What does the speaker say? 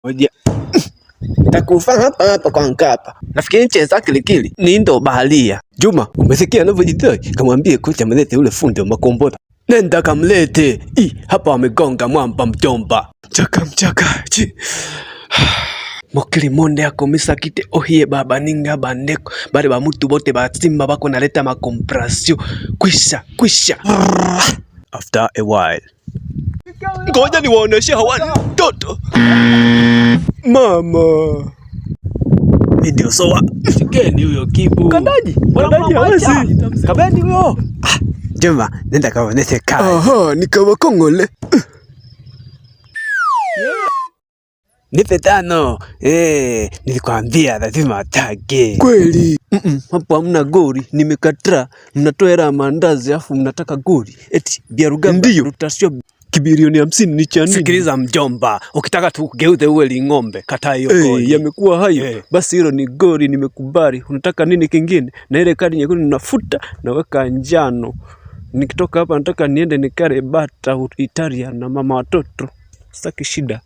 Oja. Takufa hapa kwa Nkapa. Nafikiri cheza kilikili ni ndo baharia. Juma, umesikia anavyojidai? Kamwambie kocha mlete ule fundi wa makombora. Nenda kamlete. Hapa amegonga mwamba mjomba. Mchaka. Mokili monde yako misakite ohie baba ninga bandeko. Bale ba mutu bote ba simba bako naleta makomprasio. Kwisha. After a while. Ngoja niwaoneshe hawa mtoto. Mama. Ndio sawa. Shikeni huyo kibu. Kandaji hawezi. Kabeni huyo. Juma, nenda kaoneshe kazi. Nikawa kongole. Nipe 5. Nilikwambia lazima atake. Kweli. Hapo hamna goli, nimekataa. Mnatoa hela mandazi afu mnataka goli. Eti Biarugamba rotasio kibirioni 50 ni cha nini? Sikiliza mjomba, ukitaka tukugeuze uwe ling'ombe, kataa hiyo goli. Yamekuwa hayo. Basi hilo ni goli, nimekubali. Unataka nini kingine? Na ile kadi nyekundu nafuta na weka njano. Nikitoka hapa nataka niende nikare bata Italia na mama watoto. Sitaki shida.